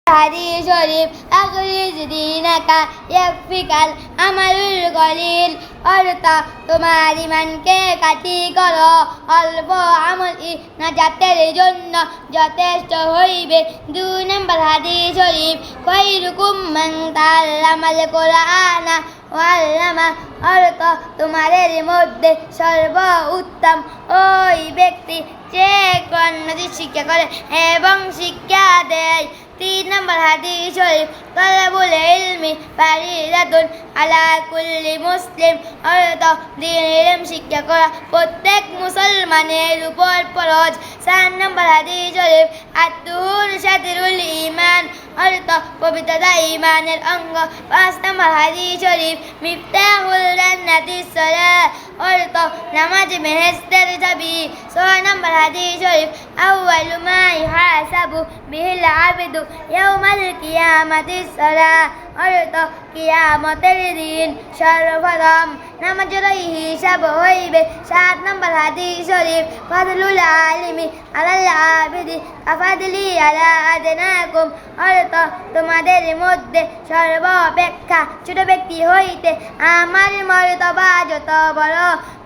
হাদিস শরীফ আখরিজ দীনাকা ইয়াকফিকাল আমালুল কলিল অর্থ তোমার ঈমানকে কাটি করো, অল্প আমলই নাজাতের জন্য যথেষ্ট হইবে। 2 নম্বর হাদিস শরীফ খায়রুকুম মান তাআল্লামাল কুরআনা ওয়া আল্লামা অর্থ তোমাদের মধ্যে সর্ব উত্তম ওই ব্যক্তি যে কোরআন শিক্ষা করে এবং শিক্ষা দেয়। 3 নম্বর হাদিস শরীফ তালাবুল ইলমি ফারিদাতুন আলা কুল্লি মুসলিম অর্থ দ্বীনের ইলম শিক্ষা করা প্রত্যেক মুসলমানের উপর ফরজ। 4 নম্বর হাদিস শরীফ আত-তুহুর শাতরুল ঈমান অর্থ পবিত্রতা ঈমানের অঙ্গ। 5 নম্বর হাদিস শরীফ মিফতাহুল জান্নাতিস সালাহ অর্থ নামাজ বেহেশতের চাবি। 6 নম্বর হাদিস শরীফ আউয়ালু মা ইউহাসাবু বিহিল আবদু ইয়াউমাল কিয়ামাতিস সালাহ অর্থ কিয়ামতের দিন সর্বপ্রথম নামাজের হিসাব হইবে। 7 নম্বর হাদিস শরীফ ফাদলুল আলিমি আলাল আবিদি কাফাদলি আলা আদনাকুম অর্থ তোমাদের মধ্যে সর্বাপেক্ষা ছোট ব্যক্তি হইতে আমার মর্তবা যত বড়,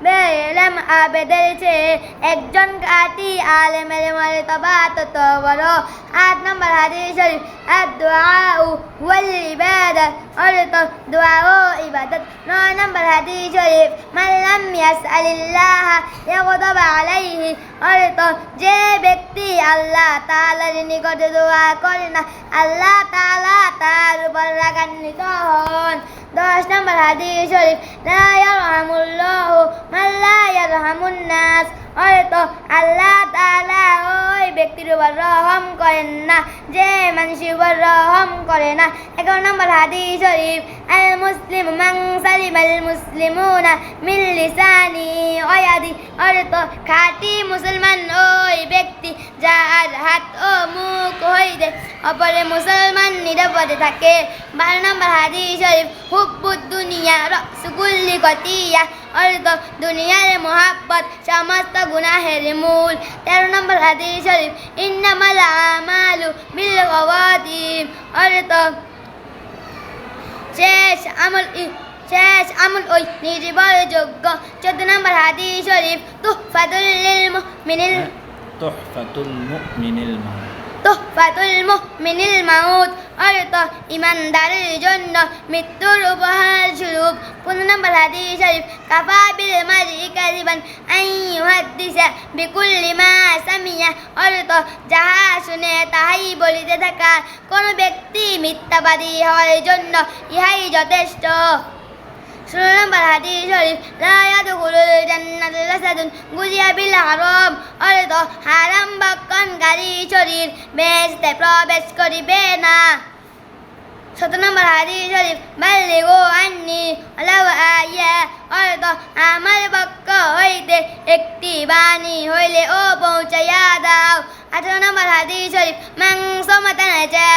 বেইলম আবেদের চেয়ে একজন খাঁটি আলেমের মর্তবা তত বড়। 8 নম্বর হাদিস শরীফ আদ-দুআউ ওয়াল ইবাদাত অর্থ দোয়া ও ইবাদত। 9 নম্বর হাদিস শরীফ মান লাম ইয়াসআলিল্লাহ ইয়াগদাব আলাইহি অর্থ যে ব্যক্তি আল্লাহ তাআলার নিকট দোয়া করে না আল্লাহ তাআলা তার উপর রাগান্বিত হন। 10 নম্বর হাদিস শরীফ লা ইয়ারহামুল্লাহু মান লা ইয়ারহামুন নাস অর্থ আল্লাহ তাআলা ওই ব্যক্তির উপর রহম করেন না যে মানুষের উপর রহম করে না। 11 নম্বর হাদিস শরীফ আল মুসলিম মান সালিমাল মুসলিমুনা মিন লিসানি ওয়া ইয়াদি অর্থ খাঁটি মুসলমান ওই ব্যক্তি যার হাত ও মুখ হইতে অপরে মুসলমান নিরাপদে থাকে। 12 নম্বর হাদিস শরীফ হুব্বুদ দুনিয়া রাসু কুল্লি খতিয়া অর্থ দুনিয়ার মুহাব্বত সমস্ত গুনাহের মূল। 13 নম্বর হাদিস শরীফ ইন্নামাল আমালু বিল খাওয়াতিম অর্থ শেষ আমল ওই নির্ভরযোগ্য। 14 নম্বর হাদিস শরীফ তুহফাতুল মুমিনিল মাউত অর্থ ইমানদারের জন্য মৃত্যুর উপহার স্বরূপ। 15 নম্বর হাদিস শরীফ কাফা বিল মারই কাযিবান আন ইউহাদ্দিসা বিকুল্লি মা সামিয়া অর্থ যাহা শুনে তাহাই বলিতে থাকা কোন ব্যক্তি মিথ্যাবাদী হওয়ার জন্য ইহাই যথেষ্ট। 16 নম্বর হাদিস শরীফ লা ইয়াদখুলুল জান্নাতা লাসাদুন গুজিয়া বিল হারাম অর্থ হারাম ভক্ষণকারী শরীর বেহেশতে প্রবেশ করিবে না। 17 নম্বর হাদিস শরীফ বাল্লিগু আন্নি ওয়ালাউ আয়া অর্থ আমার পক্ষ হইতে একটি বাণী হইলে ও পৌঁছাইয়া দাও। 18 নম্বর হাদিস শরীফ মান সামাতা নাজা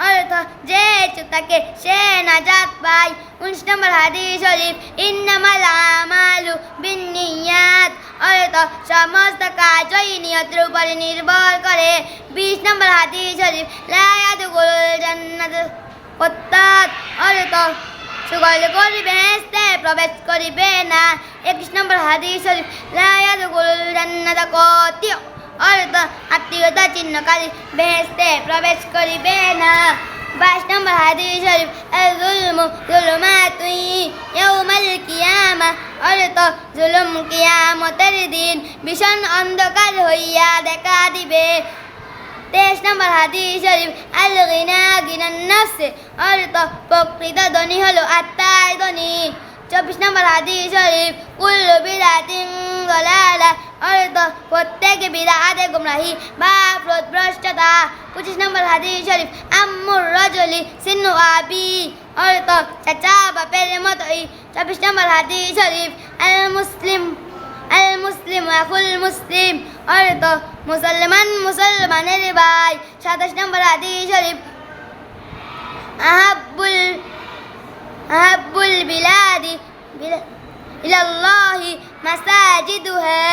অর্থ যে চুপ থাকে সে নাজাত পায়। 19 নম্বর হাদিস শরীফ ইন্নামাল আমালু বিন্নিয়াত অর্থ সমস্ত কাজই নিয়তের উপর নির্ভর করে। 20 নম্বর হাদিস শরীফ লা ইয়াদখুলুল জান্নাতা কুত্তাত অর্থ সুগল করি বেহেশতে প্রবেশ করিবে না। 21 নম্বর হাদিস শরীফ লা ইয়াদখুলুল জান্নাতা কাতিউ অর্থ আত্মীয়তা চিহ্নকারী বেহেশতে প্রবেশ করিবে না। 22 নম্বর হাদিস শরীফ আল-যুলমু যুলুমাতুন ইয়াউমাল কিয়ামাহ অর্থ জুলুম কিয়ামতের দিন ভীষণ অন্ধকার হইয়া দেখা দিবে। 23 নম্বর হাদিস শরীফ আল-গিনা গিনান নাফস অর্থ প্রকৃত ধনী হলো আত্মার ধনী। 24 নম্বর হাদিস শরীফ কুল্লু বিদআতিন দালালাহ অর্থ প্রত্যেক বিদআতে গুমরাহি বা পথভ্রষ্টতা। 25 নম্বর হাদিস শরীফ আম্মুর রাজুলি সিন্নু আবি অর্থ চাচা বাপের মতোই। 24 নম্বর হাদিস শরীফ আল মুসলিম আখুল মুসলিম অর্থ মুসলমান মুসলমানের ভাই। 27 নম্বর হাদিস শরীফ আহাব্বুল বিলাদি ইলাল্লাহি মাসাজিদুহা